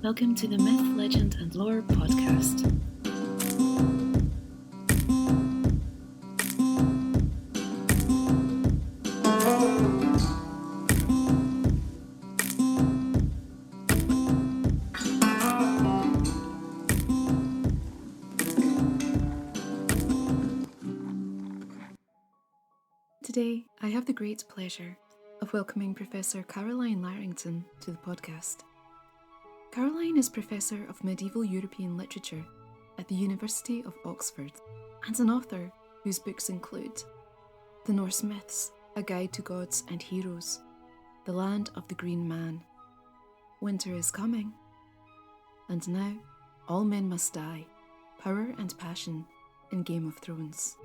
Welcome to the Myth, Legend and Lore podcast. Today, I have the great pleasure of welcoming Professor Carolyne Larrington to the podcast. Carolyne is Professor of Medieval European Literature at the University of Oxford and an author whose books include The Norse Myths, A Guide to Gods and Heroes, The Land of the Green Man, Winter is Coming, and now All Men Must Die, Power and Passion in Game of Thrones.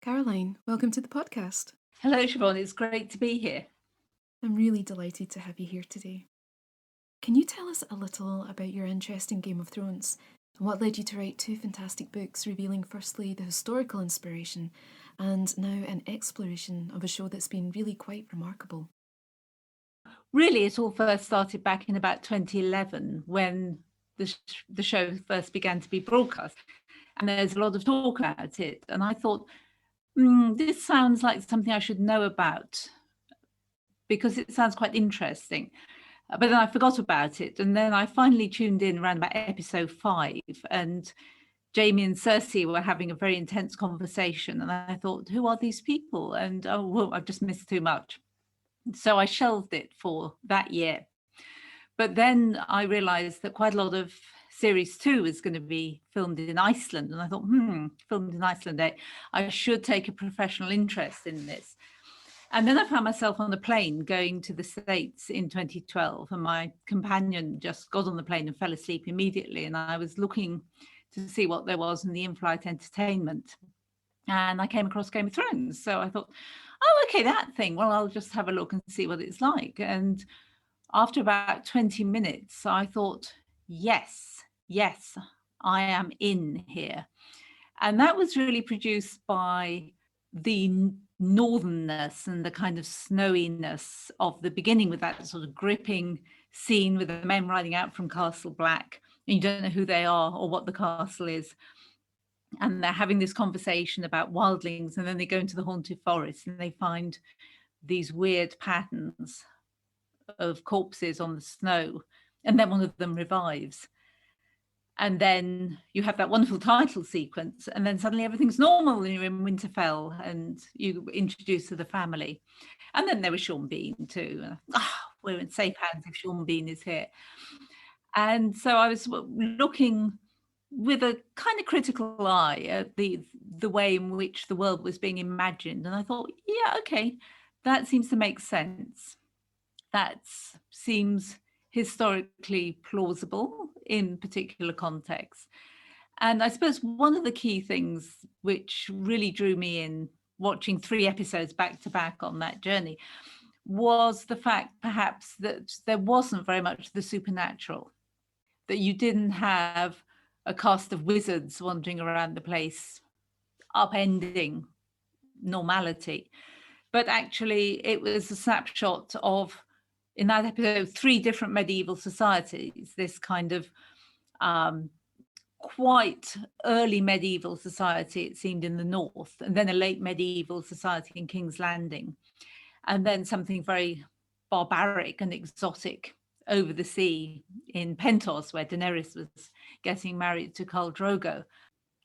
Carolyne, welcome to the podcast. Hello, Siobhan. It's great to be here. I'm really delighted to have you here today. Can you tell us a little about your interest in Game of Thrones and what led you to write two fantastic books revealing firstly the historical inspiration and now an exploration of a show that's been really quite remarkable? Really, it all first started back in about 2011 when the show first began to be broadcast. And there's a lot of talk about it. And I thought, this sounds like something I should know about because it sounds quite interesting. But then I forgot about it. And then I finally tuned in around about episode 5 and Jaime and Cersei were having a very intense conversation. And I thought, who are these people? And I've just missed too much. So I shelved it for that year. But then I realized that quite a lot of Series 2 is going to be filmed in Iceland. And I thought, filmed in Iceland, I should take a professional interest in this. And then I found myself on a plane going to the States in 2012. And my companion just got on the plane and fell asleep immediately. And I was looking to see what there was in the in-flight entertainment. And I came across Game of Thrones. So I thought, oh, okay, that thing. Well, I'll just have a look and see what it's like. And after about 20 minutes, I thought, yes, I am in here. And that was really produced by the northernness and the kind of snowiness of the beginning with that sort of gripping scene with the men riding out from Castle Black. And you don't know who they are or what the castle is. And they're having this conversation about wildlings, and then they go into the haunted forest and they find these weird patterns of corpses on the snow, and then one of them revives. And then you have that wonderful title sequence, and then suddenly everything's normal and you're in Winterfell and you introduced to the family. And then there was Sean Bean too. We're in safe hands if Sean Bean is here. And so I was looking with a kind of critical eye at the way in which the world was being imagined. And I thought, yeah, okay, that seems to make sense. That seems historically plausible in particular contexts. And I suppose one of the key things which really drew me in watching 3 episodes back to back on that journey was the fact perhaps that there wasn't very much the supernatural, that you didn't have a cast of wizards wandering around the place, upending normality. But actually, it was a snapshot of, in that episode, 3 different medieval societies, this kind of quite early medieval society, it seemed, in the north, and then a late medieval society in King's Landing, and then something very barbaric and exotic over the sea in Pentos, where Daenerys was getting married to Khal Drogo.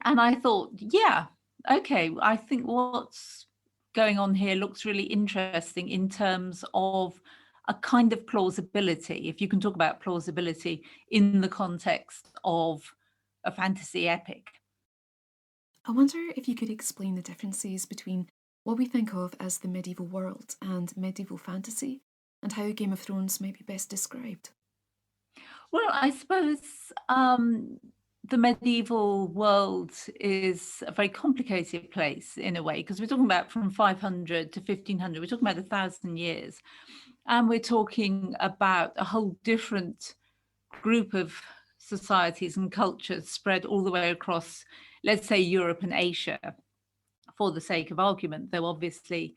And I thought, yeah, okay, I think what's going on here looks really interesting in terms of a kind of plausibility, if you can talk about plausibility in the context of a fantasy epic. I wonder if you could explain the differences between what we think of as the medieval world and medieval fantasy, and how Game of Thrones might be best described. Well, I suppose the medieval world is a very complicated place in a way, because we're talking about from 500 to 1500, we're talking about 1,000 years. And we're talking about a whole different group of societies and cultures spread all the way across, let's say, Europe and Asia, for the sake of argument, though obviously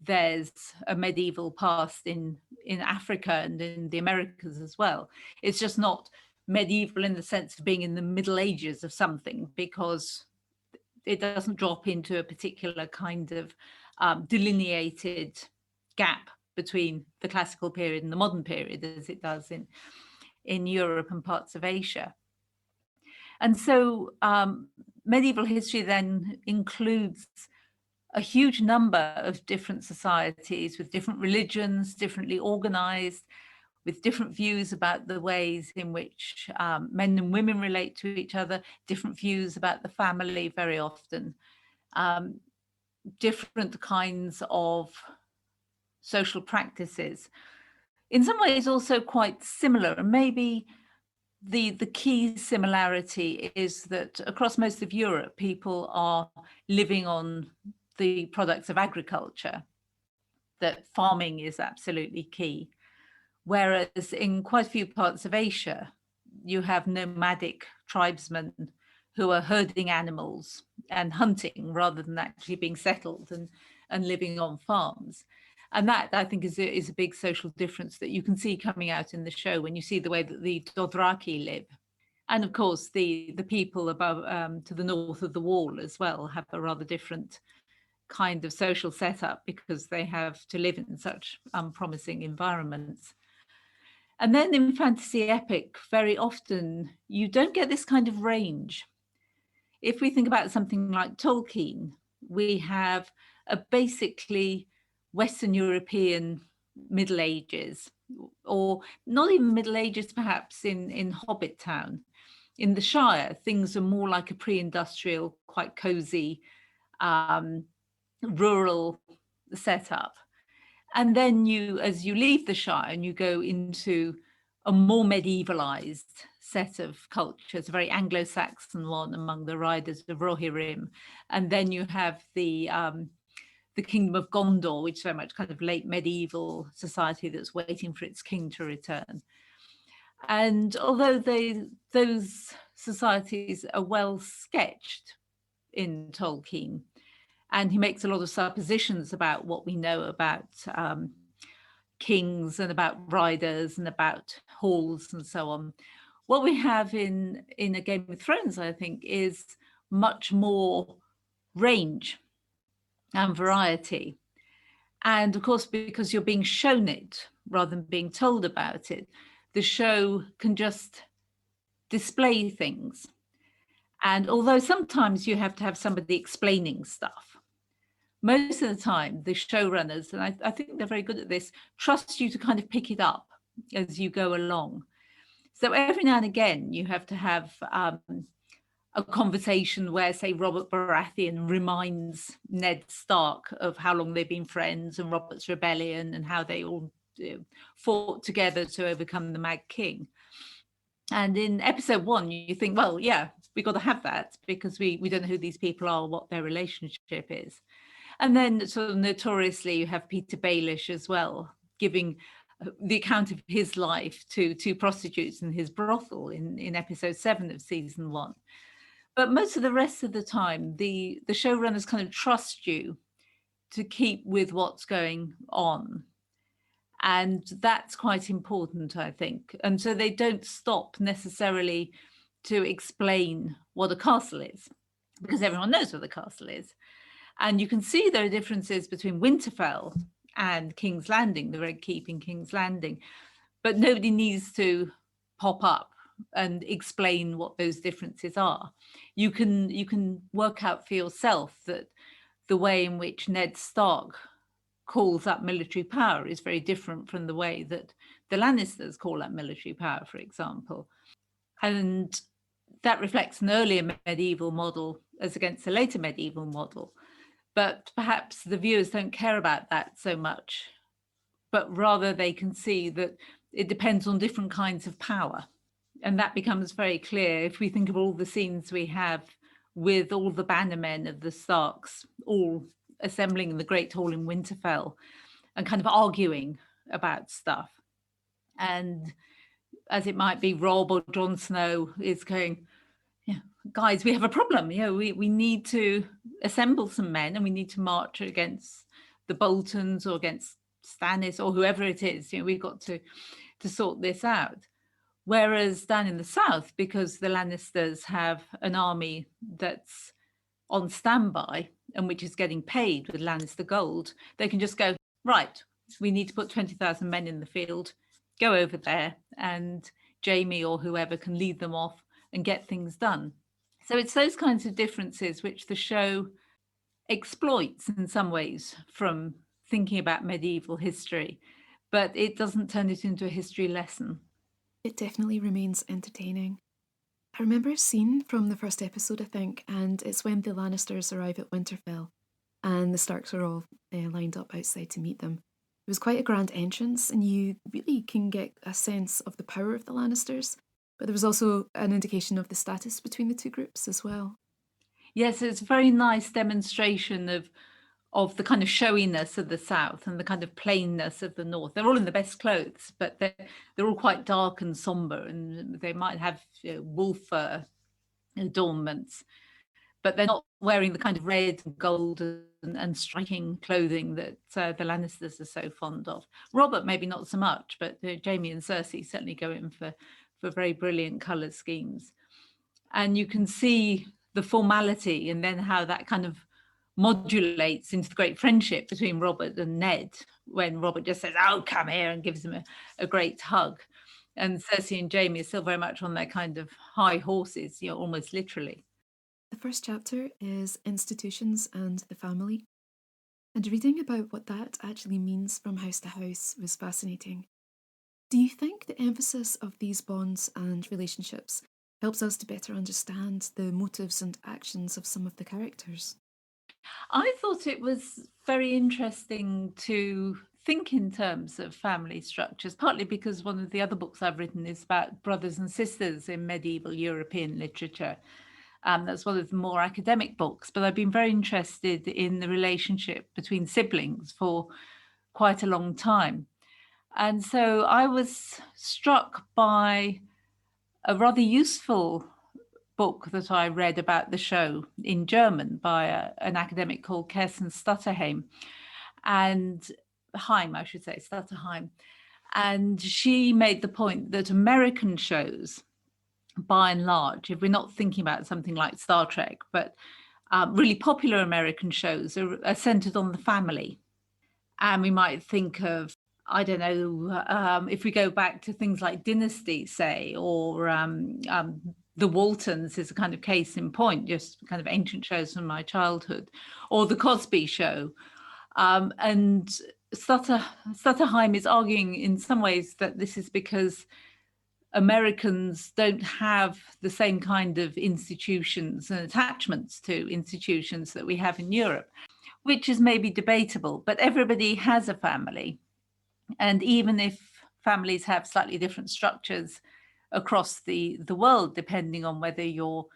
there's a medieval past in Africa and in the Americas as well. It's just not medieval in the sense of being in the Middle Ages of something, because it doesn't drop into a particular kind of delineated gap between the classical period and the modern period, as it does in Europe and parts of Asia. And so medieval history then includes a huge number of different societies with different religions, differently organized, with different views about the ways in which men and women relate to each other, different views about the family very often, different kinds of social practices. In some ways also quite similar, and maybe the key similarity is that across most of Europe, people are living on the products of agriculture, that farming is absolutely key. Whereas in quite a few parts of Asia, you have nomadic tribesmen who are herding animals and hunting rather than actually being settled and living on farms. And that, I think, is a big social difference that you can see coming out in the show when you see the way that the Dothraki live. And of course, the people above to the north of the wall as well have a rather different kind of social setup, because they have to live in such unpromising environments. And then in fantasy epic, very often you don't get this kind of range. If we think about something like Tolkien, we have a basically Western European Middle Ages, or not even Middle Ages, perhaps in Hobbit Town. In the Shire, things are more like a pre-industrial, quite cozy, rural setup. And then as you leave the Shire and you go into a more medievalized set of cultures, a very Anglo-Saxon one among the riders of Rohirrim. And then you have the kingdom of Gondor, which is very much kind of late medieval society that's waiting for its king to return. And although those societies are well sketched in Tolkien, and he makes a lot of suppositions about what we know about kings and about riders and about halls and so on, what we have in A Game of Thrones, I think, is much more range and variety. And of course, because you're being shown it rather than being told about it, the show can just display things. And although sometimes you have to have somebody explaining stuff, most of the time the showrunners, and I think they're very good at this, trust you to kind of pick it up as you go along. So every now and again, you have to have a conversation where, say, Robert Baratheon reminds Ned Stark of how long they've been friends and Robert's rebellion and how they all fought together to overcome the Mad King. And in episode 1, you think, well, yeah, we've got to have that because we don't know who these people are, what their relationship is. And then sort of notoriously, you have Peter Baelish as well, giving the account of his life to two prostitutes in his brothel in episode 7 of season 1. But most of the rest of the time, the showrunners kind of trust you to keep with what's going on. And that's quite important, I think. And so they don't stop necessarily to explain what a castle is, because everyone knows what a castle is. And you can see there are differences between Winterfell and King's Landing, the Red Keep in King's Landing, but nobody needs to pop up and explain what those differences are. You can work out for yourself that the way in which Ned Stark calls up military power is very different from the way that the Lannisters call up military power, for example. And that reflects an earlier medieval model as against a later medieval model. But perhaps the viewers don't care about that so much, but rather they can see that it depends on different kinds of power. And that becomes very clear if we think of all the scenes we have with all the bannermen of the Starks all assembling in the Great Hall in Winterfell and kind of arguing about stuff. And as it might be, Robb or Jon Snow is going, yeah, guys, we have a problem. You know, we need to assemble some men and we need to march against the Boltons or against Stannis or whoever it is. We've got to sort this out. Whereas down in the south, because the Lannisters have an army that's on standby and which is getting paid with Lannister gold, they can just go, right, we need to put 20,000 men in the field, go over there, and Jaime or whoever can lead them off and get things done. So it's those kinds of differences which the show exploits in some ways from thinking about medieval history, but it doesn't turn it into a history lesson. It definitely remains entertaining. I remember a scene from the first episode, I think, and it's when the Lannisters arrive at Winterfell and the Starks are all lined up outside to meet them. It was quite a grand entrance, and you really can get a sense of the power of the Lannisters, but there was also an indication of the status between the two groups as well. Yes, it's a very nice demonstration of the kind of showiness of the south and the kind of plainness of the north. They're all in the best clothes, but they're all quite dark and somber, and they might have wool fur adornments, but they're not wearing the kind of red and gold and striking clothing that the Lannisters are so fond of. Robert maybe not so much, but Jaime and Cersei certainly go in for very brilliant colour schemes. And you can see the formality and then how that kind of modulates into the great friendship between Robert and Ned, when Robert just says, "Oh, come here," and gives him a great hug. And Cersei and Jaime are still very much on their kind of high horses, almost literally. The first chapter is Institutions and the Family, and reading about what that actually means from house to house was fascinating. Do you think the emphasis of these bonds and relationships helps us to better understand the motives and actions of some of the characters? I thought it was very interesting to think in terms of family structures, partly because one of the other books I've written is about brothers and sisters in medieval European literature. That's one of the more academic books, but I've been very interested in the relationship between siblings for quite a long time. And so I was struck by a rather useful book that I read about the show in German by an academic called Kerstin Stutterheim, and Heim, I should say, Stutterheim. And she made the point that American shows, by and large, if we're not thinking about something like Star Trek, but really popular American shows are centered on the family. And we might think of, I don't know, if we go back to things like Dynasty, say, or The Waltons is a kind of case in point, just kind of ancient shows from my childhood, or The Cosby Show. And Stutterheim is arguing in some ways that this is because Americans don't have the same kind of institutions and attachments to institutions that we have in Europe, which is maybe debatable, but everybody has a family. And even if families have slightly different structures across the world, depending on whether your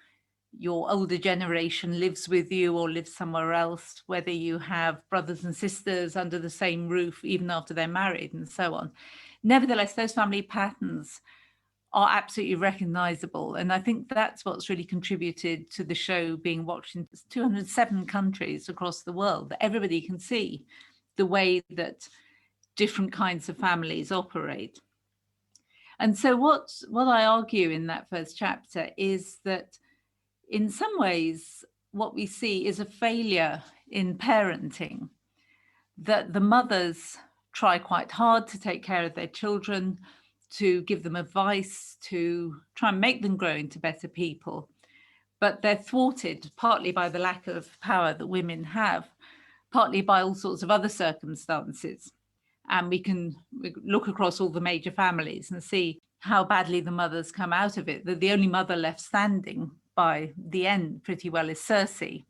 older generation lives with you or lives somewhere else, whether you have brothers and sisters under the same roof, even after they're married and so on. Nevertheless, those family patterns are absolutely recognizable. And I think that's what's really contributed to the show being watched in 207 countries across the world, that everybody can see the way that different kinds of families operate. And so what I argue in that first chapter is that in some ways, what we see is a failure in parenting, that the mothers try quite hard to take care of their children, to give them advice, to try and make them grow into better people. But they're thwarted partly by the lack of power that women have, partly by all sorts of other circumstances. And we can look across all the major families and see how badly the mothers come out of it. That the only mother left standing by the end pretty well is Cersei.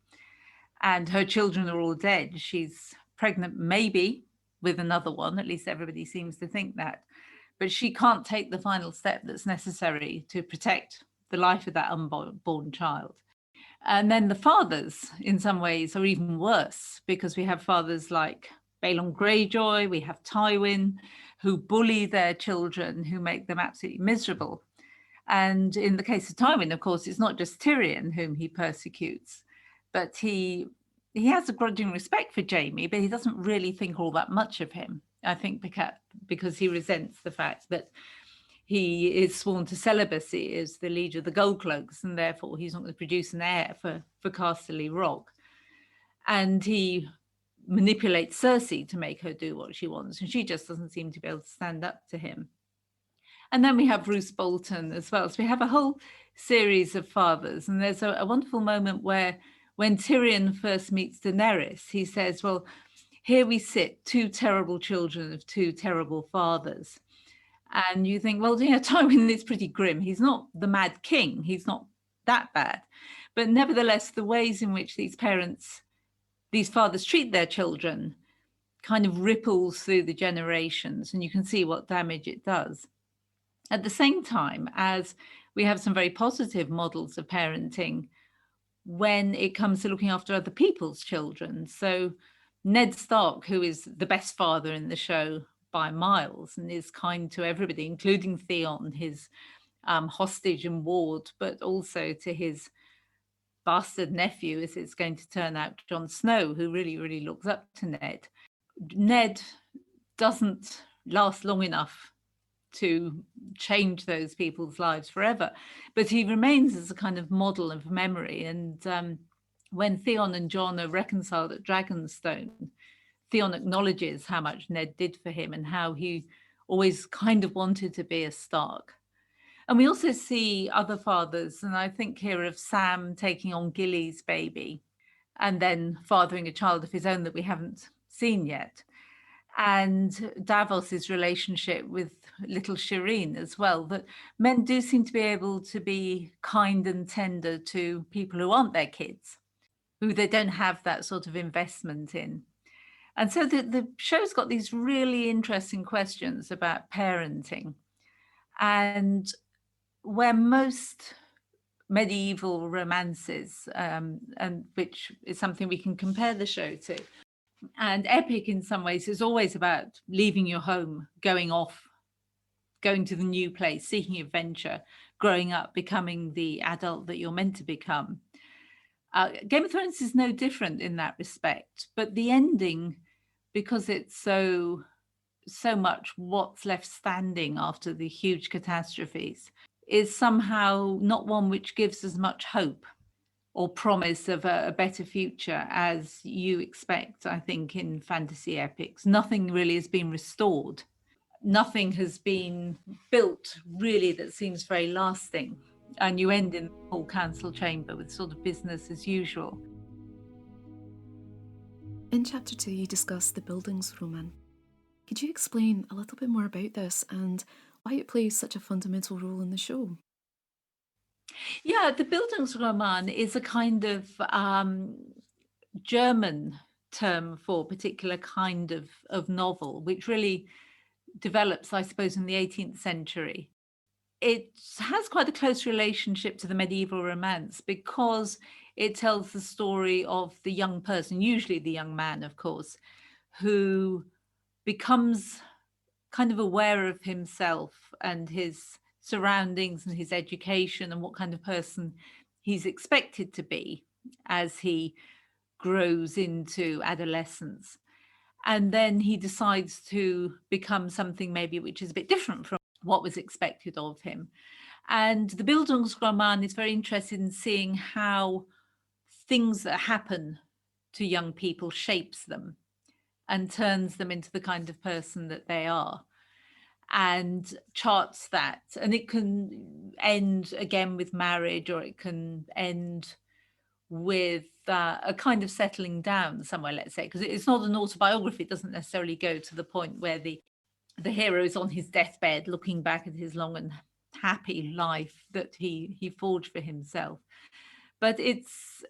And her children are all dead. She's pregnant maybe with another one, at least everybody seems to think that. But she can't take the final step that's necessary to protect the life of that unborn child. And then the fathers, in some ways, are even worse, because we have fathers like Balon Greyjoy, we have Tywin, who bully their children, who make them absolutely miserable. And in the case of Tywin, of course, it's not just Tyrion whom he persecutes, but he he has a grudging respect for Jamie, but he doesn't really think all that much of him. I think because he resents the fact that he is sworn to celibacy as the leader of the Goldcloaks, and therefore he's not going to produce an heir for Casterly Rock. And he manipulates Cersei to make her do what she wants, and she just doesn't seem to be able to stand up to him. And then we have Roose Bolton as well. So we have a whole series of fathers, and there's a wonderful moment where when Tyrion first meets Daenerys, he says, well, here we sit, two terrible children of two terrible fathers. And you think, well, Tywin is pretty grim. He's not the Mad King. He's not that bad. But nevertheless, the ways in which these fathers treat their children kind of ripples through the generations, and you can see what damage it does. At the same time as we have some very positive models of parenting when it comes to looking after other people's children. So Ned Stark, who is the best father in the show by miles and is kind to everybody, including Theon, his hostage and ward, but also to his bastard nephew, as it's going to turn out, Jon Snow, who really, really looks up to Ned. Ned doesn't last long enough to change those people's lives forever, but he remains as a kind of model of memory. And when Theon and Jon are reconciled at Dragonstone, Theon acknowledges how much Ned did for him and how he always kind of wanted to be a Stark. And we also see other fathers, and I think here of Sam taking on Gilly's baby and then fathering a child of his own that we haven't seen yet. And Davos's relationship with little Shireen as well, that men do seem to be able to be kind and tender to people who aren't their kids, who they don't have that sort of investment in. And so the show's got these really interesting questions about parenting. And where most medieval romances, and which is something we can compare the show to, and epic in some ways is always about leaving your home, going off, going to the new place, seeking adventure, growing up, becoming the adult that you're meant to become. Game of Thrones is no different in that respect, but the ending, because it's so much what's left standing after the huge catastrophes, is somehow not one which gives as much hope or promise of a better future as you expect, I think, in fantasy epics. Nothing really has been restored. Nothing has been built, really, that seems very lasting. And you end in the whole council chamber with sort of business as usual. In Chapter 2, you discuss the Bildungsroman. Could you explain a little bit more about this and why it plays such a fundamental role in the show? Yeah, the Bildungsroman is a kind of German term for a particular kind of novel, which really develops, I suppose, in the 18th century. It has quite a close relationship to the medieval romance because it tells the story of the young person, usually the young man, of course, who becomes kind of aware of himself and his surroundings and his education and what kind of person he's expected to be as he grows into adolescence. And then he decides to become something maybe which is a bit different from what was expected of him. And the Bildungsroman is very interested in seeing how things that happen to young people shapes them and turns them into the kind of person that they are, and charts that. And it can end again with marriage, or it can end with a kind of settling down somewhere, let's say, because it's not an autobiography. It doesn't necessarily go to the point where the hero is on his deathbed looking back at his long and happy life that he forged for himself. But it's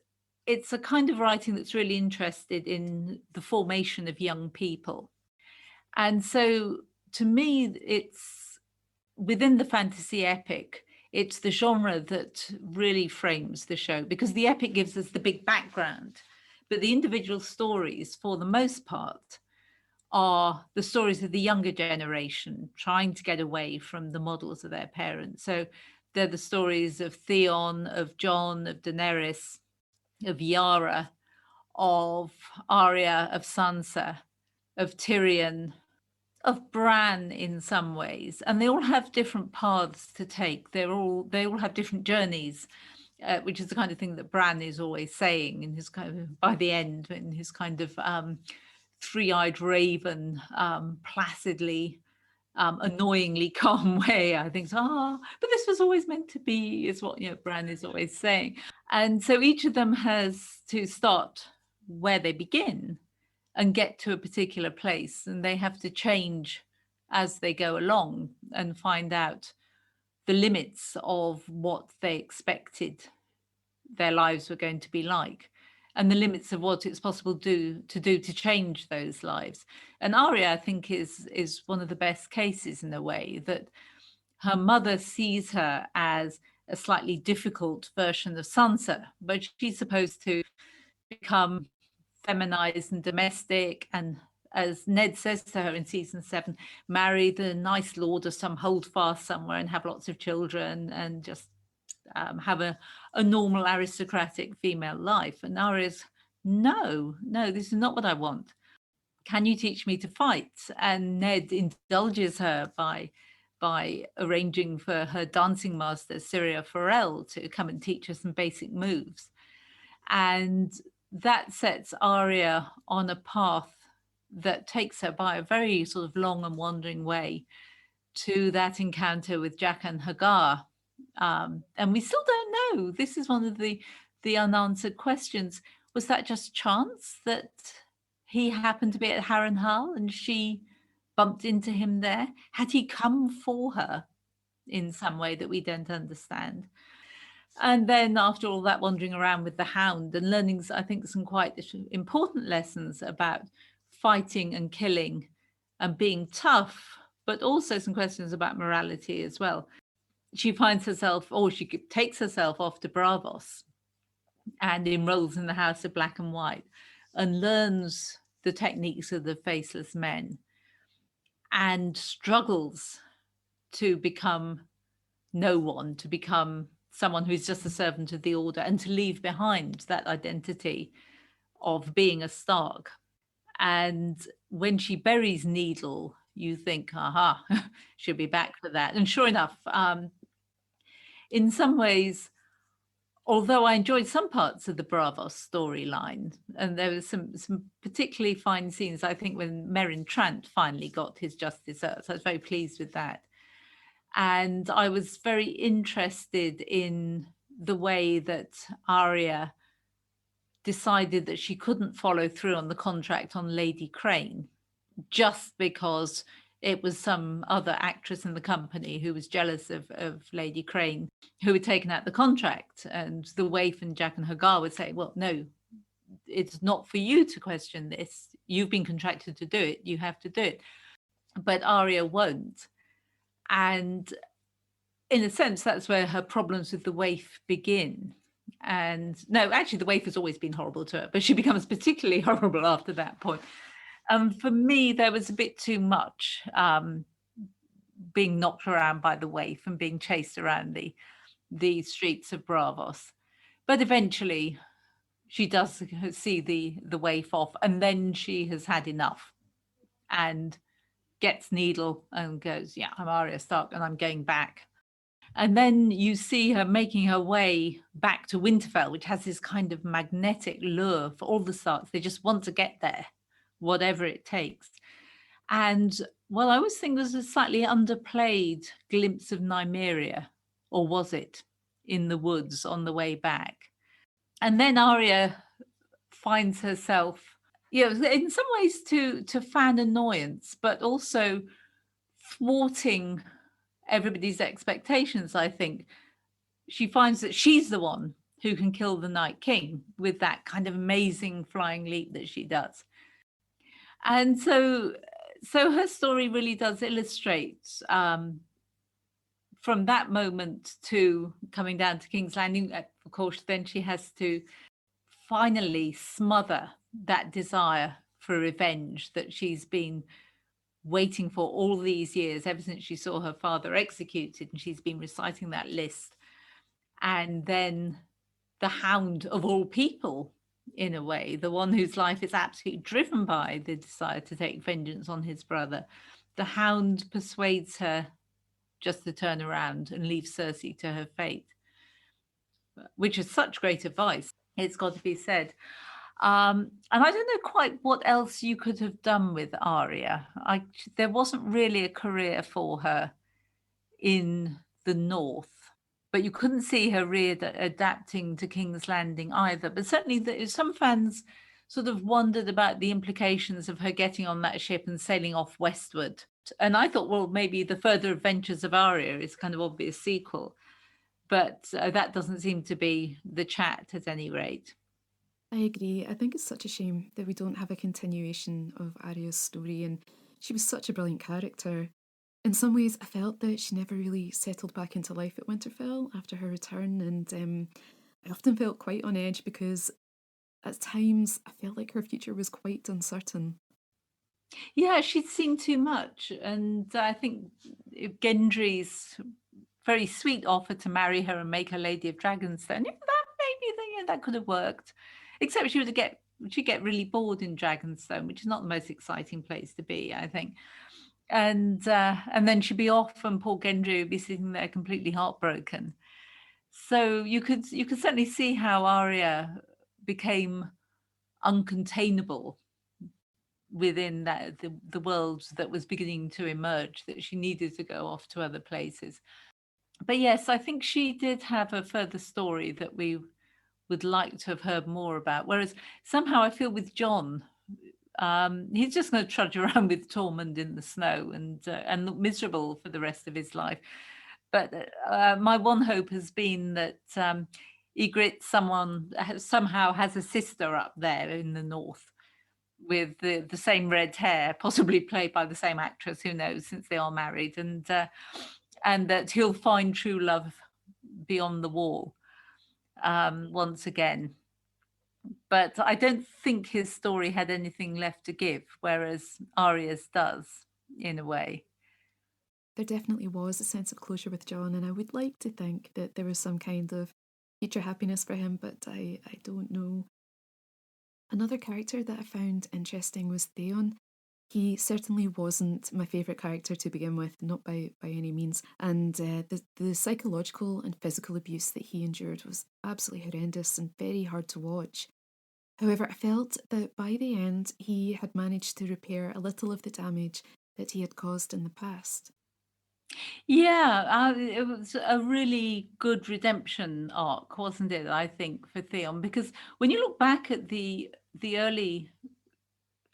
a kind of writing that's really interested in the formation of young people. And so to me, it's within the fantasy epic, it's the genre that really frames the show, because the epic gives us the big background, but the individual stories, for the most part, are the stories of the younger generation trying to get away from the models of their parents. So they're the stories of Theon, of Jon, of Daenerys, of Yara, of Arya, of Sansa, of Tyrion, of Bran in some ways, and they all have different paths to take. They all have different journeys, which is the kind of thing that Bran is always saying in his kind of, by the end, in his kind of three-eyed raven, placidly, annoyingly calm way. I think, but this was always meant to be, is what Bran is always saying. And so each of them has to start where they begin and get to a particular place, and they have to change as they go along and find out the limits of what they expected their lives were going to be like, and the limits of what it's possible to do to change those lives. And Arya, I think, is one of the best cases, in a way that her mother sees her as a slightly difficult version of Sansa, but she's supposed to become feminized and domestic, and, as Ned says to her in season 7, marry the nice lord of some holdfast somewhere and have lots of children and just have a normal aristocratic female life. And Arya's, no, this is not what I want. Can you teach me to fight? And Ned indulges her by arranging for her dancing master, Syria Forel, to come and teach her some basic moves. And that sets Arya on a path that takes her by a very sort of long and wandering way to that encounter with Jaqen H'ghar. And we still don't know. This is one of the unanswered questions. Was that just chance that he happened to be at Harrenhal and she bumped into him there? Had he come for her in some way that we don't understand? And then after all that wandering around with the hound and learning, I think, some quite important lessons about fighting and killing and being tough, but also some questions about morality as well. She finds herself, or she takes herself off to Braavos and enrolls in the House of Black and White and learns the techniques of the Faceless Men and struggles to become no one, to become someone who's just a servant of the order, and to leave behind that identity of being a Stark. And when she buries Needle, you think, aha, she'll be back for that. And sure enough, in some ways, although I enjoyed some parts of the Braavos storyline, and there was some particularly fine scenes, I think, when Meryn Trant finally got his just desserts. I was very pleased with that. And I was very interested in the way that Arya decided that she couldn't follow through on the contract on Lady Crane just because it was some other actress in the company who was jealous of Lady Crane, who had taken out the contract. And the waif and Jaqen H'ghar would say, well, no, it's not for you to question this. You've been contracted to do it. You have to do it. But Arya won't. And in a sense, that's where her problems with the waif begin. And no, actually, the waif has always been horrible to her, but she becomes particularly horrible after that point. For me, there was a bit too much being knocked around by the waif and being chased around the streets of Braavos. But eventually, she does see the waif off, and then she has had enough and gets Needle and goes, yeah, I'm Arya Stark and I'm going back. And then you see her making her way back to Winterfell, which has this kind of magnetic lure for all the Starks. They just want to get there, whatever it takes. And well, I always think there's a slightly underplayed glimpse of Nymeria, or was it, in the woods on the way back. And then Arya finds herself, in some ways to fan annoyance, but also thwarting everybody's expectations. I think she finds that she's the one who can kill the Night King with that kind of amazing flying leap that she does. And so her story really does illustrate from that moment to coming down to King's Landing. Of course, then she has to finally smother that desire for revenge that she's been waiting for all these years, ever since she saw her father executed, and she's been reciting that list. And then the Hound, of all people, in a way, the one whose life is absolutely driven by the desire to take vengeance on his brother. The Hound persuades her just to turn around and leave Cersei to her fate, which is such great advice, it's got to be said. And I don't know quite what else you could have done with Arya. There wasn't really a career for her in the North, but you couldn't see her adapting to King's Landing either. But certainly some fans sort of wondered about the implications of her getting on that ship and sailing off westward. And I thought, well, maybe the further adventures of Arya is kind of obvious sequel, but that doesn't seem to be the chat at any rate. I agree. I think it's such a shame that we don't have a continuation of Arya's story, and she was such a brilliant character. In some ways, I felt that she never really settled back into life at Winterfell after her return, and I often felt quite on edge because at times I felt like her future was quite uncertain. Yeah, she'd seen too much. And I think Gendry's very sweet offer to marry her and make her Lady of Dragonstone, that maybe that could have worked. Except she'd get really bored in Dragonstone, which is not the most exciting place to be, I think. And then she'd be off, and poor Gendry would be sitting there completely heartbroken. So you could certainly see how Arya became uncontainable within the world that was beginning to emerge, that she needed to go off to other places. But yes, I think she did have a further story that we would like to have heard more about. Whereas somehow I feel with Jon, he's just going to trudge around with Tormund in the snow and look miserable for the rest of his life. But my one hope has been that Ygritte somehow has a sister up there in the north with the same red hair, possibly played by the same actress, who knows, since they are married, and that he'll find true love beyond the wall once again. But I don't think his story had anything left to give, whereas Arya's does, in a way. There definitely was a sense of closure with Jon, and I would like to think that there was some kind of future happiness for him, but I don't know. Another character that I found interesting was Theon. He certainly wasn't my favourite character to begin with, not by any means. And the psychological and physical abuse that he endured was absolutely horrendous and very hard to watch. However, I felt that by the end he had managed to repair a little of the damage that he had caused in the past. Yeah, it was a really good redemption arc, wasn't it? I think for Theon, because when you look back at the early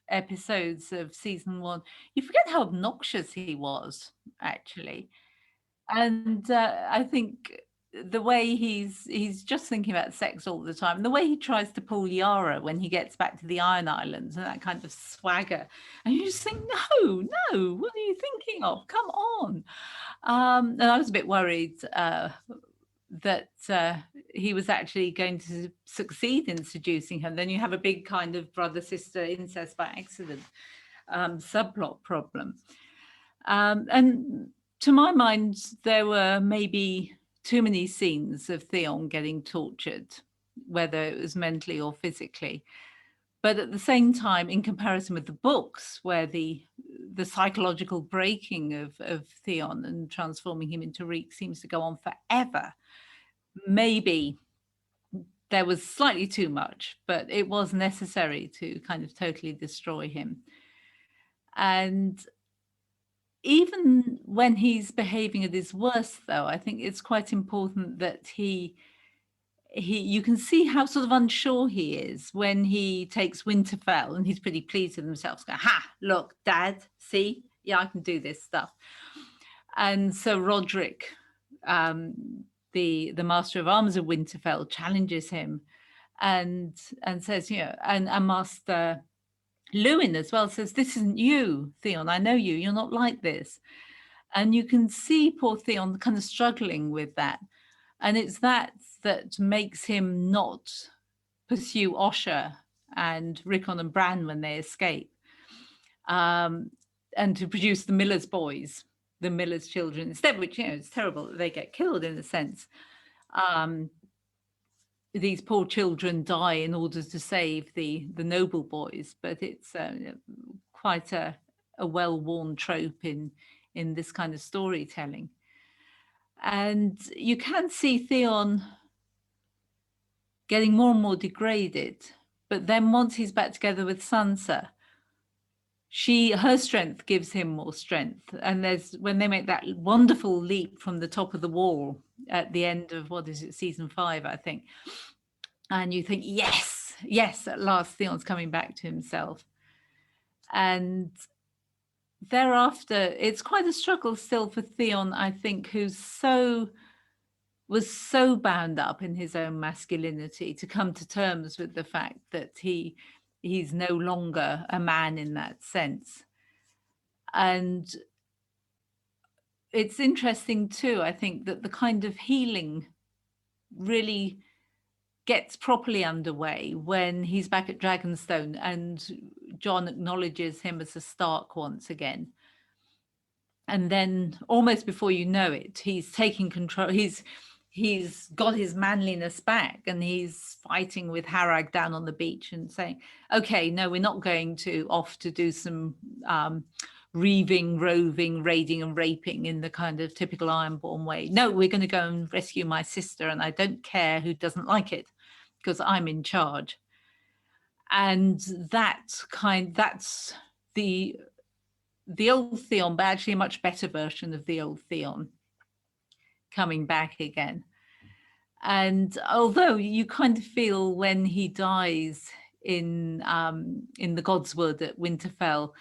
episodes of season 1, you forget how obnoxious he was, actually. And I think the way he's just thinking about sex all the time, and the way he tries to pull Yara when he gets back to the Iron Islands, and that kind of swagger, and you just think, no, what are you thinking of? Come on. And I was a bit worried that he was actually going to succeed in seducing her. Then you have a big kind of brother-sister incest by accident subplot problem. And to my mind, there were maybe too many scenes of Theon getting tortured, whether it was mentally or physically. But at the same time, in comparison with the books, where the psychological breaking of Theon and transforming him into Reek seems to go on forever, maybe there was slightly too much, but it was necessary to kind of totally destroy him. And even when he's behaving at his worst, though, I think it's quite important that you can see how sort of unsure he is when he takes Winterfell, and he's pretty pleased with himself. Going, ha, look, Dad, see, yeah, I can do this stuff. And so Roderick, the master of arms of Winterfell, challenges him and says, and Master Lewin as well says, this isn't you, Theon. I know you. You're not like this. And you can see poor Theon kind of struggling with that. And it's that makes him not pursue Osha and Rickon and Bran when they escape, and to produce the Miller's boys, the Miller's children instead, which, it's terrible that they get killed in a sense. these poor children die in order to save the noble boys, but it's quite a well-worn trope in this kind of storytelling. And you can see Theon getting more and more degraded, but then once he's back together with Sansa, her strength gives him more strength. And there's when they make that wonderful leap from the top of the wall at the end of, what is it, season 5, I think. And you think, yes, at last Theon's coming back to himself. And thereafter, it's quite a struggle still for Theon, I think, who's was so bound up in his own masculinity, to come to terms with the fact that he's no longer a man in that sense. And it's interesting too, I think, that the kind of healing really gets properly underway when he's back at Dragonstone and Jon acknowledges him as a Stark once again. And then almost before you know it, he's taking control. He's got his manliness back, and he's fighting with Harag down on the beach and saying, okay, no, we're not going to off to do some reaving, roving, raiding and raping in the kind of typical Ironborn way. No, we're going to go and rescue my sister, and I don't care who doesn't like it, because I'm in charge. And that's the old Theon, but actually a much better version of the old Theon coming back again. And although you kind of feel when he dies in the Godswood at Winterfell,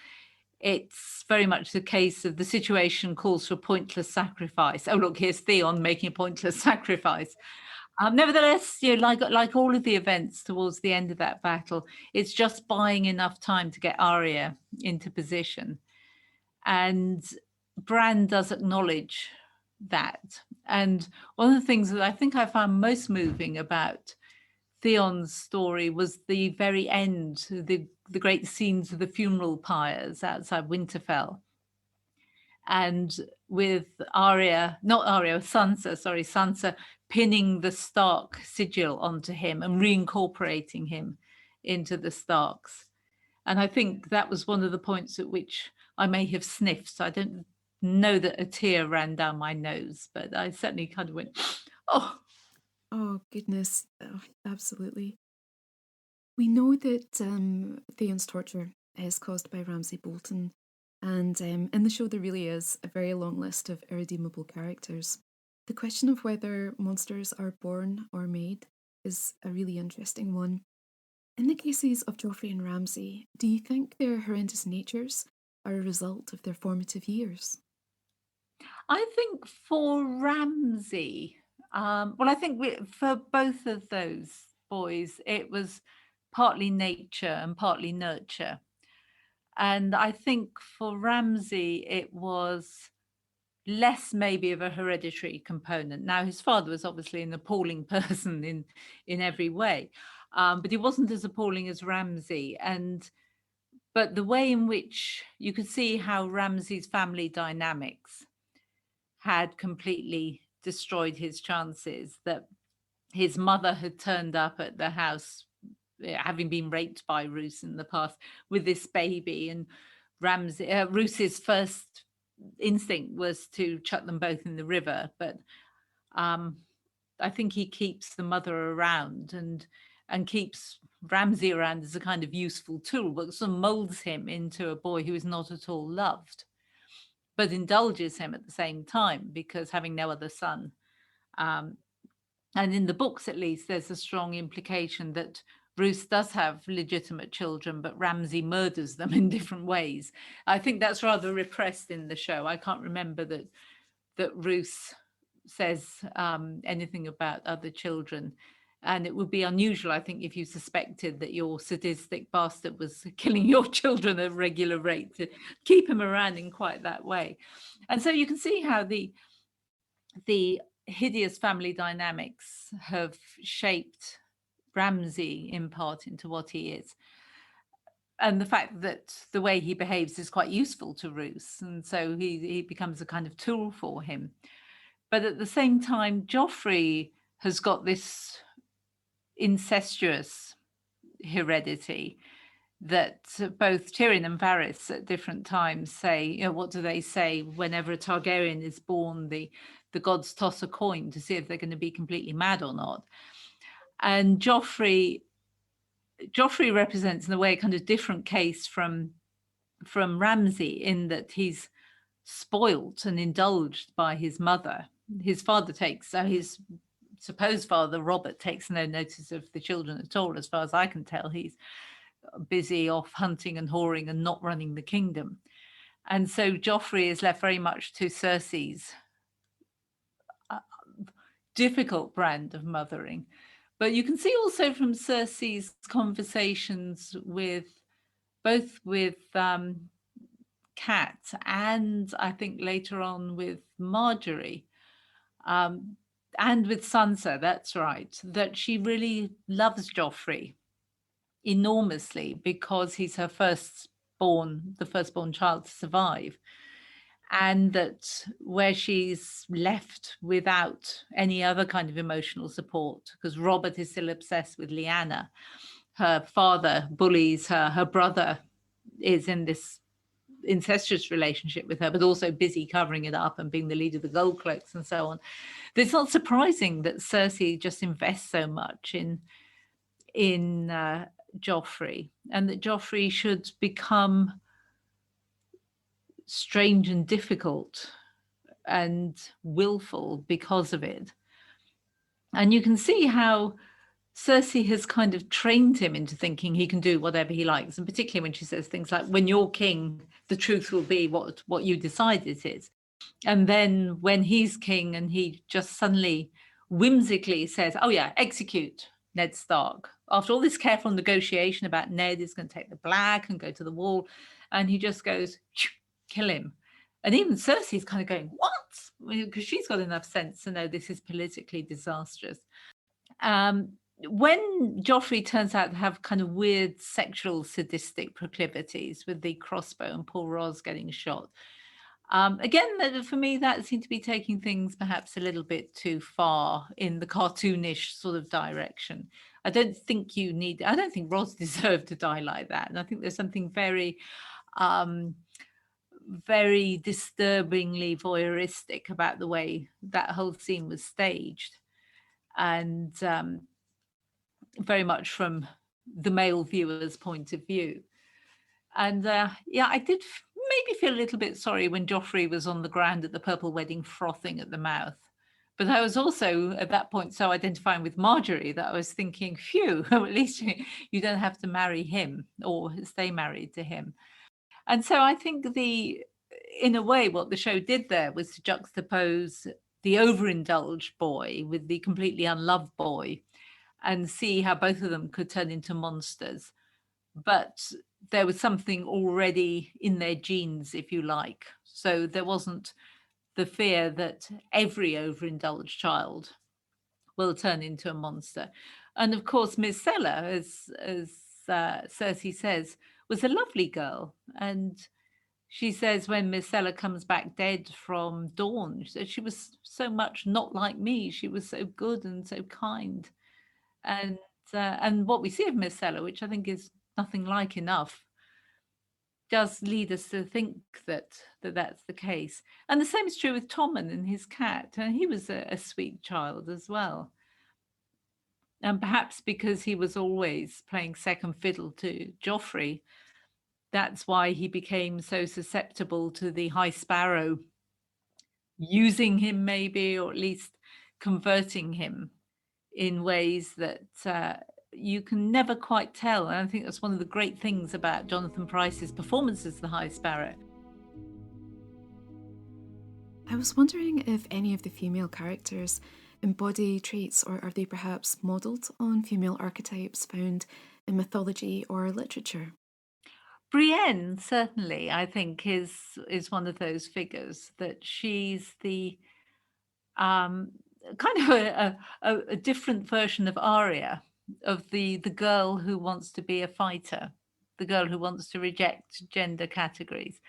it's very much the case of the situation calls for pointless sacrifice. Oh, look, here's Theon making a pointless sacrifice. Nevertheless, like all of the events towards the end of that battle, it's just buying enough time to get Arya into position. And Bran does acknowledge that. And one of the things that I think I found most moving about Theon's story was the very end, the great scenes of the funeral pyres outside Winterfell. And with Sansa pinning the Stark sigil onto him and reincorporating him into the Starks. And I think that was one of the points at which I may have sniffed. So I don't know that a tear ran down my nose, but I certainly kind of went, oh. Oh, goodness. Oh, absolutely. We know that Theon's torture is caused by Ramsay Bolton. And in the show, there really is a very long list of irredeemable characters. The question of whether monsters are born or made is a really interesting one. In the cases of Joffrey and Ramsay, do you think their horrendous natures are a result of their formative years? I think for Ramsay, I think for both of those boys, it was partly nature and partly nurture. And I think for Ramsay, it was less maybe of a hereditary component. Now, his father was obviously an appalling person in every way, but he wasn't as appalling as Ramsay. But the way in which you could see how Ramsay's family dynamics had completely destroyed his chances, that his mother had turned up at the house having been raped by Roose in the past with this baby, and Roose's first instinct was to chuck them both in the river, but I think he keeps the mother around and keeps Ramsay around as a kind of useful tool, but sort of molds him into a boy who is not at all loved, but indulges him at the same time, because having no other son. And in the books, at least, there's a strong implication that Roose does have legitimate children, but Ramsay murders them in different ways. I think that's rather repressed in the show. I can't remember that Roose says anything about other children. And it would be unusual, I think, if you suspected that your sadistic bastard was killing your children at a regular rate, to keep him around in quite that way. And so you can see how the hideous family dynamics have shaped Ramsay in part into what he is. And the fact that the way he behaves is quite useful to Roose. And so he becomes a kind of tool for him. But at the same time, Joffrey has got this incestuous heredity that both Tyrion and Varys at different times say, what do they say whenever a Targaryen is born? The gods toss a coin to see if they're going to be completely mad or not. And Joffrey represents in a way a kind of different case from Ramsay, in that he's spoilt and indulged by his mother. His supposed father, Robert, takes no notice of the children at all, as far as I can tell. He's busy off hunting and whoring and not running the kingdom. And so Joffrey is left very much to Cersei's difficult brand of mothering. But you can see also from Cersei's conversations with Cat, and I think later on with Marjorie, and with Sansa, that's right, that she really loves Joffrey enormously because he's the firstborn child to survive. And that where she's left without any other kind of emotional support, because Robert is still obsessed with Lyanna, her father bullies her, her brother is in this incestuous relationship with her, but also busy covering it up and being the leader of the Gold Cloaks and so on. It's not surprising that Cersei just invests so much in Joffrey, and that Joffrey should become strange and difficult and willful because of it. And you can see how Cersei has kind of trained him into thinking he can do whatever he likes, and particularly when she says things like, when you're king, the truth will be what you decide it is. And then when he's king and he just suddenly whimsically says, oh yeah, execute Ned Stark, after all this careful negotiation about Ned is going to take the black and go to the wall, and he just goes, kill him. And even Cersei's kind of going, what? Because she's got enough sense to know this is politically disastrous. When Joffrey turns out to have kind of weird sexual sadistic proclivities with the crossbow and Paul Ross getting shot, again, for me, that seemed to be taking things perhaps a little bit too far in the cartoonish sort of direction. I don't think Ross deserved to die like that. And I think there's something very, very disturbingly voyeuristic about the way that whole scene was staged. And very much from the male viewer's point of view. And I did maybe feel a little bit sorry when Joffrey was on the ground at the purple wedding frothing at the mouth. But I was also at that point so identifying with Marjorie that I was thinking, phew, at least you don't have to marry him or stay married to him. And so I think in a way, what the show did there was to juxtapose the overindulged boy with the completely unloved boy and see how both of them could turn into monsters. But there was something already in their genes, if you like. So there wasn't the fear that every overindulged child will turn into a monster. And of course, Miss Seller, as Cersei says, was a lovely girl. And she says when Miss Seller comes back dead from Dawn, she was so much not like me. She was so good and so kind. And what we see of Miss Seller, which I think is nothing like enough, does lead us to think that's the case. And the same is true with Tommen and his cat. And he was a sweet child as well. And perhaps because he was always playing second fiddle to Joffrey, that's why he became so susceptible to the High Sparrow using him maybe, or at least converting him in ways that you can never quite tell. And I think that's one of the great things about Jonathan Pryce's performance as the High Sparrow. I was wondering if any of the female characters embody traits, or are they perhaps modelled on female archetypes found in mythology or literature? Brienne, certainly, I think, is one of those figures, that she's the kind of a different version of Arya, of the girl who wants to be a fighter, the girl who wants to reject gender categories.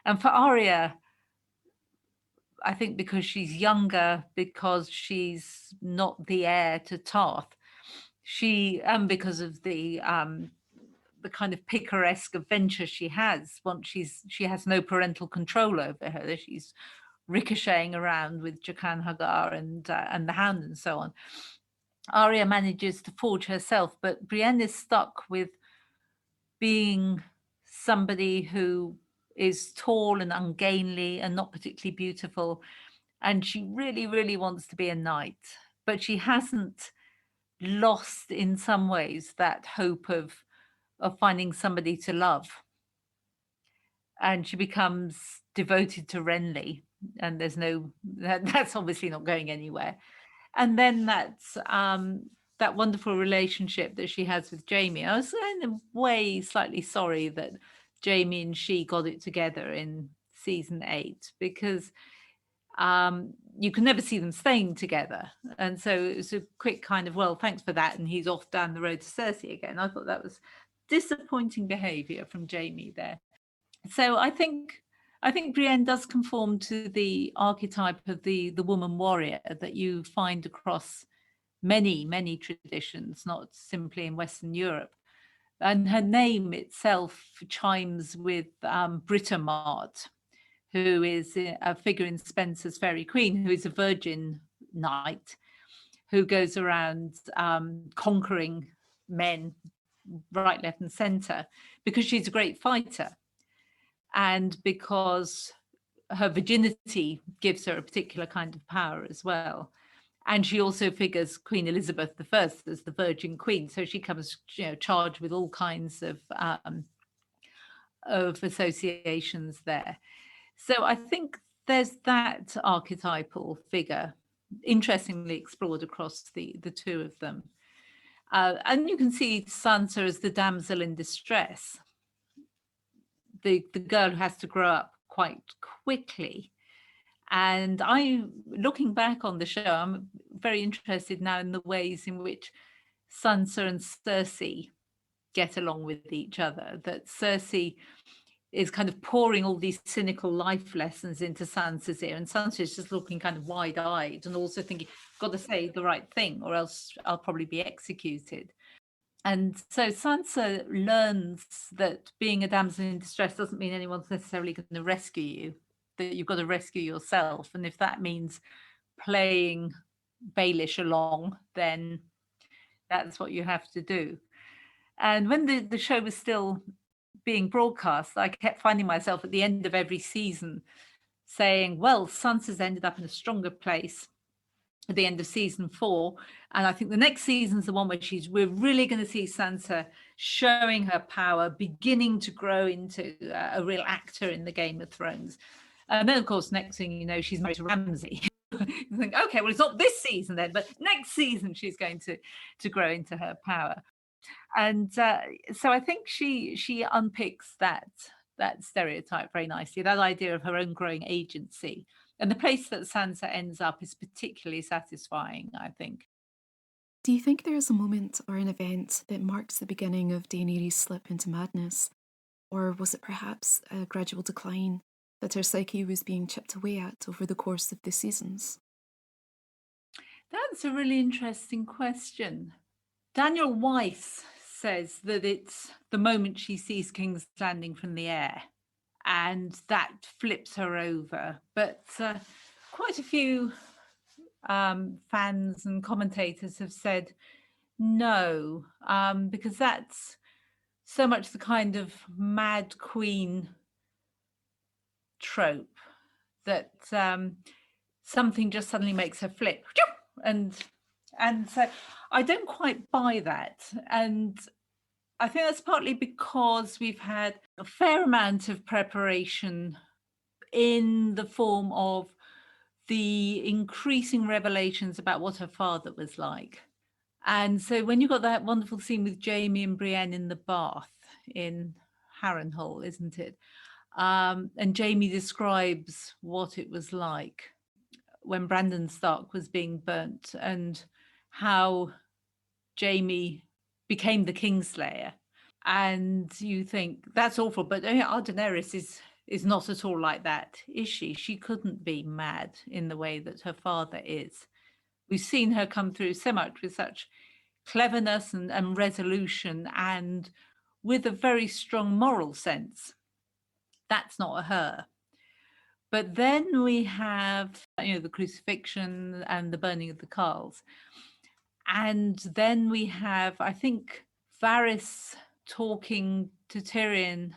And for Arya, I think because she's younger, because she's not the heir to Tarth, because of the kind of picaresque adventure she has once she has no parental control over her. She's ricocheting around with Jakan Hagar and the Hound and so on. Arya manages to forge herself, but Brienne is stuck with being somebody who is tall and ungainly and not particularly beautiful, and she really, really wants to be a knight, but she hasn't lost in some ways that hope of finding somebody to love. And she becomes devoted to Renly, and there's that's obviously not going anywhere. And then that's that wonderful relationship that she has with Jamie. I was in a way slightly sorry that Jamie and she got it together in season 8, because you can never see them staying together. And so it was a quick kind of, well, thanks for that. And he's off down the road to Cersei again. I thought that was disappointing behavior from Jamie there. So I think Brienne does conform to the archetype of the woman warrior that you find across many, many traditions, not simply in Western Europe. And her name itself chimes with Britomart, who is a figure in Spenser's Fairy Queen, who is a virgin knight who goes around conquering men right, left, and center, because she's a great fighter. And because her virginity gives her a particular kind of power as well. And she also figures Queen Elizabeth I as the Virgin Queen. So she comes, charged with all kinds of associations there. So I think there's that archetypal figure, interestingly explored across the two of them. And you can see Sansa as the damsel in distress, the girl who has to grow up quite quickly. And looking back on the show, I'm very interested now in the ways in which Sansa and Cersei get along with each other, that Cersei is kind of pouring all these cynical life lessons into Sansa's ear, and Sansa is just looking kind of wide-eyed and also thinking, got to say the right thing or else I'll probably be executed. And so Sansa learns that being a damsel in distress doesn't mean anyone's necessarily going to rescue you, that you've got to rescue yourself. And if that means playing Baelish along, then that's what you have to do. And when the show was still being broadcast, I kept finding myself at the end of every season saying, well, Sansa's ended up in a stronger place at the end of season 4, and I think the next season's the one where we're really going to see Sansa showing her power, beginning to grow into a real actor in the Game of Thrones. And then, of course, next thing you know, she's married to Ramsay. You think, okay, well, it's not this season then, but next season she's going to grow into her power. And so I think she unpicks that stereotype very nicely, that idea of her own growing agency. And the place that Sansa ends up is particularly satisfying, I think. Do you think there is a moment or an event that marks the beginning of Daenerys' slip into madness? Or was it perhaps a gradual decline that her psyche was being chipped away at over the course of the seasons? That's a really interesting question. Daniel Weiss says that it's the moment she sees King's Landing from the air, and that flips her over. But quite a few fans and commentators have said no, because that's so much the kind of mad queen trope that something just suddenly makes her flip, and so I don't quite buy that. And I think that's partly because we've had a fair amount of preparation in the form of the increasing revelations about what her father was like. And so when you've got that wonderful scene with Jamie and Brienne in the bath in Harrenhal, isn't it? And Jamie describes what it was like when Brandon Stark was being burnt, and how Jamie became the Kingslayer. And you think, that's awful, but our Daenerys is not at all like that, is she? She couldn't be mad in the way that her father is. We've seen her come through so much with such cleverness and resolution, and with a very strong moral sense. That's not her. But then we have, the crucifixion and the burning of the carls. And then we have, I think, Varys talking to Tyrion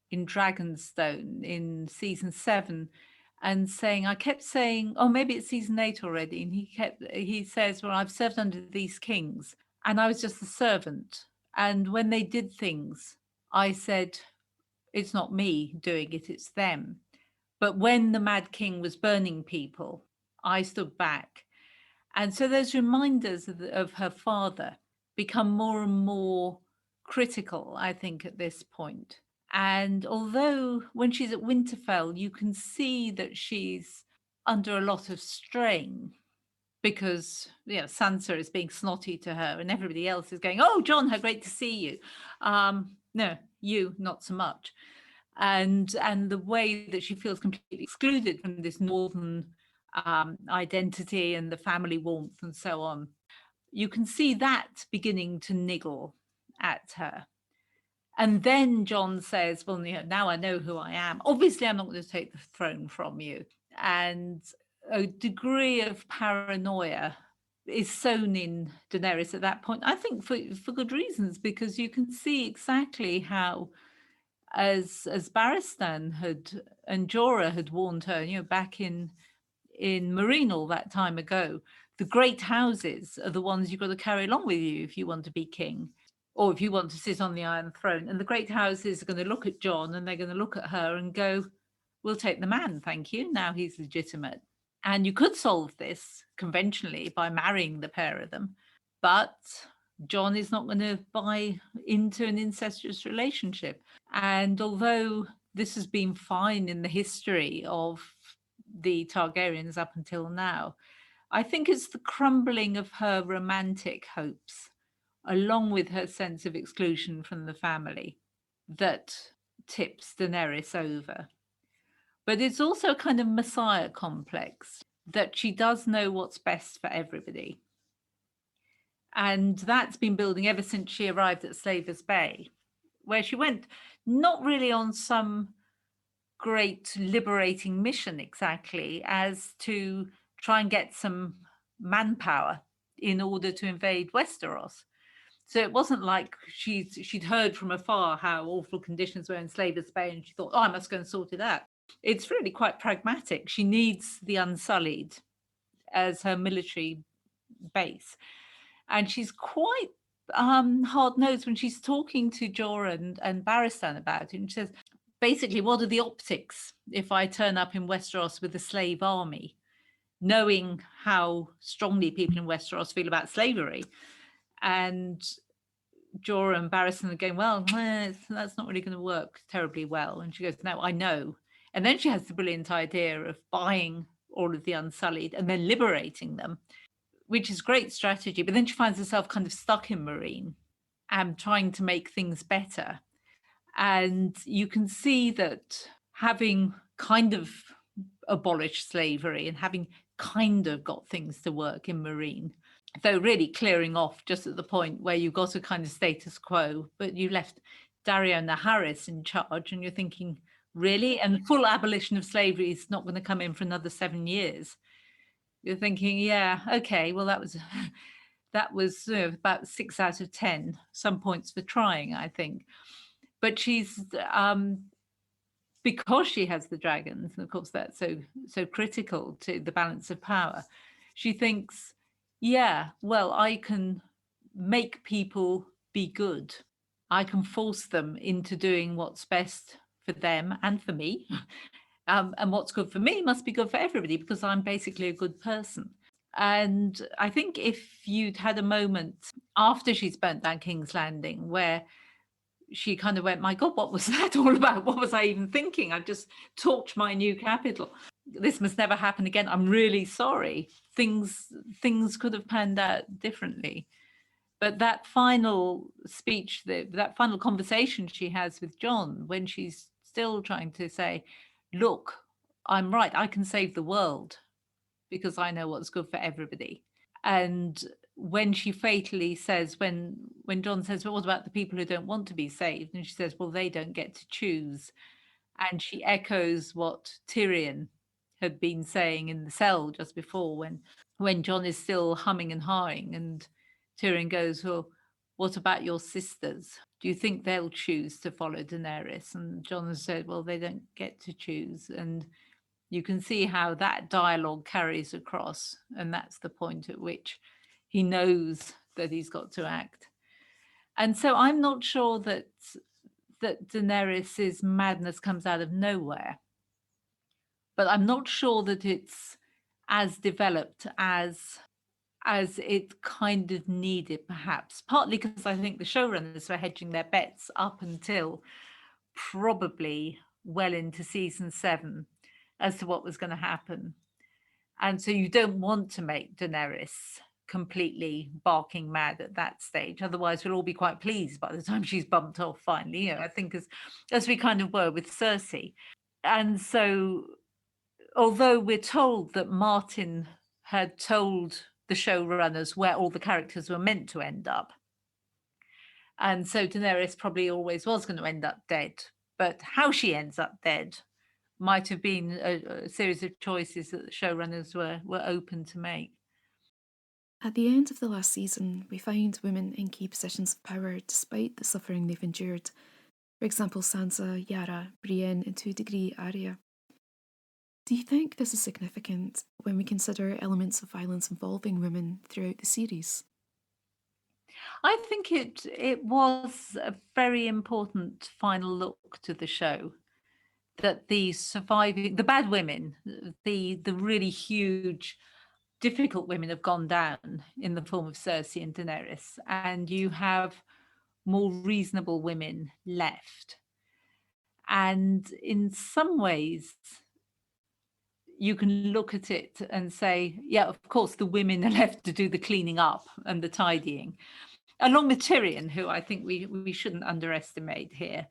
in Dragonstone in season 7 and saying, I kept saying, oh, maybe it's season 8 already. And he says, well, I've served under these kings and I was just a servant. And when they did things, I said, it's not me doing it, it's them. But when the Mad King was burning people, I stood back. And so those reminders of her father become more and more critical, I think, at this point. And although when she's at Winterfell, you can see that she's under a lot of strain because Sansa is being snotty to her and everybody else is going, oh, Jon, how great to see you. No, you, not so much. And the way that she feels completely excluded from this northern identity and the family warmth and so on, you can see that beginning to niggle at her. And then Jon says, well, now I know who I am. Obviously, I'm not going to take the throne from you. And a degree of paranoia is sown in Daenerys at that point, I think for good reasons, because you can see exactly how, as Barristan and Jorah had warned her, back in Meereen all that time ago, the great houses are the ones you've got to carry along with you if you want to be king, or if you want to sit on the Iron Throne. And the great houses are going to look at Jon and they're going to look at her and go, we'll take the man, thank you. Now he's legitimate. And you could solve this conventionally by marrying the pair of them, but Jon is not going to buy into an incestuous relationship. And although this has been fine in the history of the Targaryens up until now, I think it's the crumbling of her romantic hopes, along with her sense of exclusion from the family, that tips Daenerys over. But it's also a kind of messiah complex, that she does know what's best for everybody. And that's been building ever since she arrived at Slavers Bay, where she went not really on some great liberating mission exactly, as to try and get some manpower in order to invade Westeros. So it wasn't like she'd heard from afar how awful conditions were in Slavers Bay and she thought, oh, I must go and sort it out. It's really quite pragmatic. She needs the Unsullied as her military base. And she's quite hard-nosed when she's talking to Jorah and Barristan about it. And she says, basically, what are the optics if I turn up in Westeros with a slave army, knowing how strongly people in Westeros feel about slavery? And Jorah and Barristan are going, well, that's not really going to work terribly well. And she goes, no, I know. And then she has the brilliant idea of buying all of the Unsullied and then liberating them, which is great strategy. But then she finds herself kind of stuck in Meereen and trying to make things better. And you can see that having kind of abolished slavery and having kind of got things to work in Meereen, though really clearing off just at the point where you got a kind of status quo, but you left Dario Naharis in charge and you're thinking, really? And full abolition of slavery is not going to come in for another 7 years. You're thinking, yeah, okay, well, that was about 6 out of 10, some points for trying, I think. But she's, because she has the dragons, and of course that's so critical to the balance of power, she thinks, yeah, well, I can make people be good. I can force them into doing what's best for them and for me. And what's good for me must be good for everybody because I'm basically a good person. And I think if you'd had a moment after she's burnt down King's Landing where she kind of went, my God, what was that all about? What was I even thinking? I've just torched my new capital. This must never happen again. I'm really sorry. Things could have panned out differently. But that final speech, that final conversation she has with Jon, when she's still trying to say, look, I'm right, I can save the world because I know what's good for everybody. And when she fatally says, when John says, well, what about the people who don't want to be saved? And she says, well, they don't get to choose. And she echoes what Tyrion had been saying in the cell just before, when John is still humming and hawing, and Tyrion goes, well, what about your sisters? Do you think they'll choose to follow Daenerys? And John has said, well, they don't get to choose. And you can see how that dialogue carries across, and that's the point at which he knows that he's got to act. And so I'm not sure that Daenerys's madness comes out of nowhere, but I'm not sure that it's as developed as it kind of needed, perhaps, partly because I think the showrunners were hedging their bets up until probably well into season 7 as to what was going to happen. And so you don't want to make Daenerys completely barking mad at that stage. Otherwise, we'll all be quite pleased by the time she's bumped off finally. I think as we kind of were with Cersei. And so, although we're told that Martin had told the showrunners where all the characters were meant to end up, and so Daenerys probably always was going to end up dead, but how she ends up dead might have been a series of choices that the showrunners were open to make. At the end of the last season, we find women in key positions of power despite the suffering they've endured. For example, Sansa, Yara, Brienne, and to a degree, Arya. Do you think this is significant when we consider elements of violence involving women throughout the series? I think it was a very important final look to the show, that the bad women, the really huge, difficult women have gone down in the form of Cersei and Daenerys, and you have more reasonable women left. And in some ways, you can look at it and say, yeah, of course, the women are left to do the cleaning up and the tidying, along with Tyrion, who I think we shouldn't underestimate here.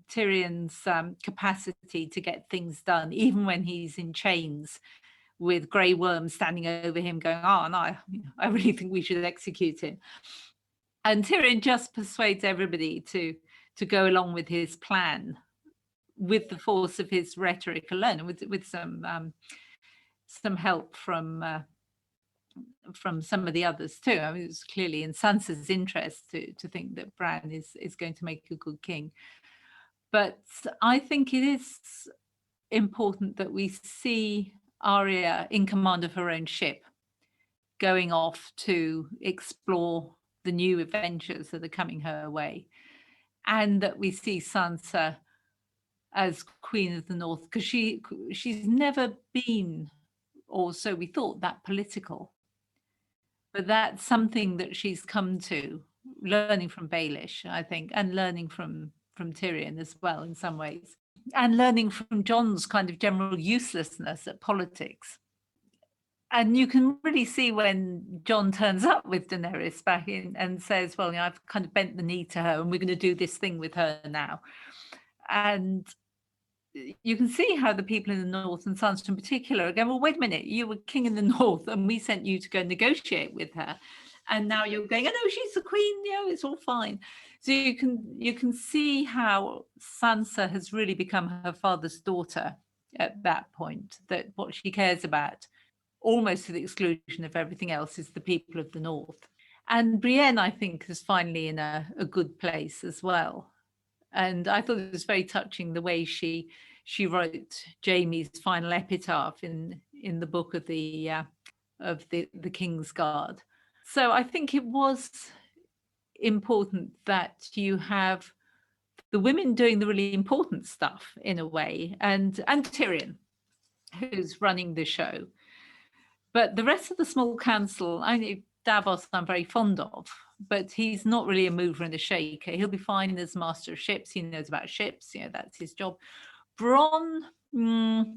Tyrion's capacity to get things done, even when he's in chains with Grey Worm standing over him going, oh, no, I really think we should execute him. And Tyrion just persuades everybody to go along with his plan with the force of his rhetoric alone, and with some help from some of the others too. I mean, it's clearly in Sansa's interest to think that Bran is going to make a good king. But I think it is important that we see Arya in command of her own ship, going off to explore the new adventures that are coming her way, and that we see Sansa as Queen of the North, because she's never been, or so we thought, that political. But that's something that she's come to, learning from Baelish, I think, and learning from Tyrion as well in some ways, and learning from Jon's kind of general uselessness at politics. And you can really see when Jon turns up with Daenerys back in and says, well, I've kind of bent the knee to her and we're going to do this thing with her now. And you can see how the people in the North, and Sansa in particular, are going, well, wait a minute, you were king in the North and we sent you to go negotiate with her. And now you're going, oh, no, she's the queen, it's all fine. So you can see how Sansa has really become her father's daughter at that point, that what she cares about, almost to the exclusion of everything else, is the people of the North. And Brienne, I think, is finally in a good place as well. And I thought it was very touching the way she wrote Jaime's final epitaph in the book of the King's Guard. So I think it was important that you have the women doing the really important stuff in a way, and Tyrion, who's running the show. But the rest of the small council, Davos I'm very fond of, but he's not really a mover and a shaker. He'll be fine as master of ships. He knows about ships. That's his job. Bronn, maybe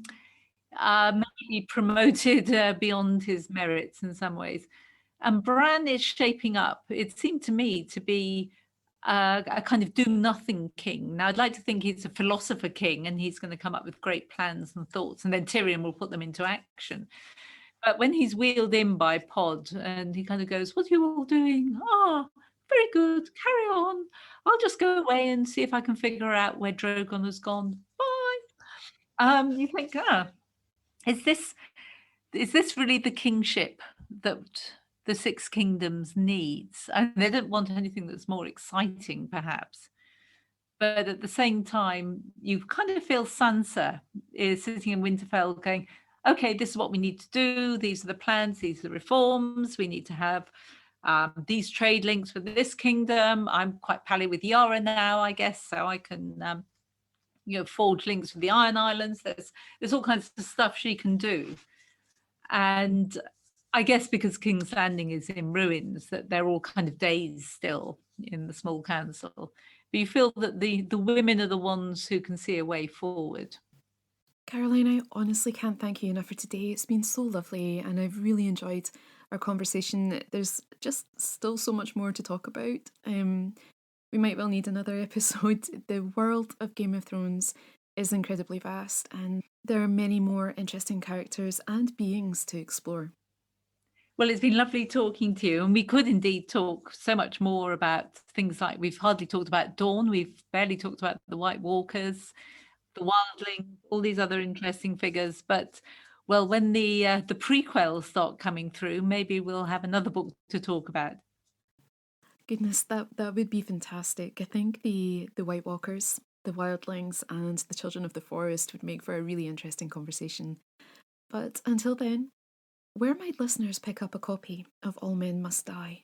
promoted beyond his merits in some ways. And Bran is shaping up, it seemed to me, to be a kind of do-nothing king. Now, I'd like to think he's a philosopher king and he's going to come up with great plans and thoughts, and then Tyrion will put them into action. But when he's wheeled in by Pod and he kind of goes, "What are you all doing?" "Oh, very good. Carry on. I'll just go away and see if I can figure out where Drogon has gone. Bye." You think, is this really the kingship that the Six Kingdoms needs? And they don't want anything that's more exciting, perhaps. But at the same time, you kind of feel Sansa is sitting in Winterfell going, okay, this is what we need to do. These are the plans. These are the reforms. We need to have these trade links for this kingdom. I'm quite pally with Yara now, I guess, so I can, forge links with the Iron Islands. There's all kinds of stuff she can do. And I guess because King's Landing is in ruins, that they're all kind of dazed still in the small council. But you feel that the women are the ones who can see a way forward. Caroline, I honestly can't thank you enough for today. It's been so lovely and I've really enjoyed our conversation. There's just still so much more to talk about. We might well need another episode. The world of Game of Thrones is incredibly vast and there are many more interesting characters and beings to explore. Well, it's been lovely talking to you, and we could indeed talk so much more about things like we've hardly talked about Dawn, we've barely talked about the White Walkers, the Wildling, all these other interesting figures. But well, when the prequels start coming through, maybe we'll have another book to talk about. Goodness, that would be fantastic. I think the White Walkers, the Wildlings, and the Children of the Forest would make for a really interesting conversation. But until then, where might listeners pick up a copy of All Men Must Die?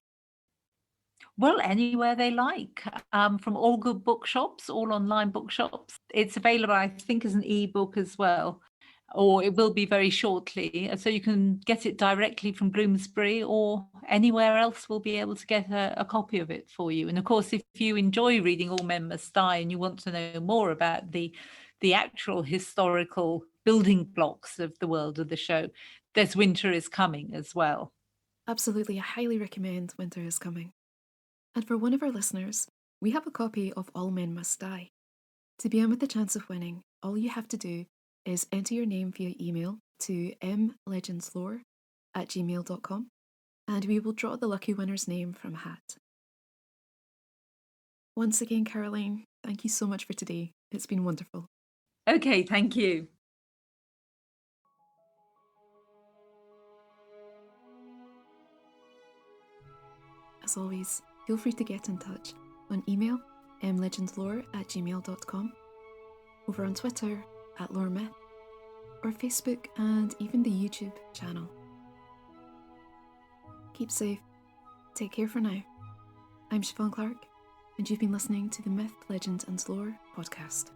Well, anywhere they like, from all good bookshops, all online bookshops. It's available, I think, as an ebook as well, or it will be very shortly. So you can get it directly from Bloomsbury, or anywhere else will be able to get a copy of it for you. And of course, if you enjoy reading All Men Must Die and you want to know more about the actual historical building blocks of the world of the show, there's Winter is Coming as well. Absolutely, I highly recommend Winter is Coming. And for one of our listeners, we have a copy of All Men Must Die. To be in with the chance of winning, all you have to do is enter your name via email to mlegendslore@gmail.com and we will draw the lucky winner's name from a hat. Once again, Caroline, thank you so much for today. It's been wonderful. Okay, thank you. As always, feel free to get in touch on email mlegendslore@gmail.com, over on Twitter @loremyth, or Facebook and even the YouTube channel. Keep safe. Take care for now. I'm Siobhan Clark, and you've been listening to the Myth, Legend and Lore podcast.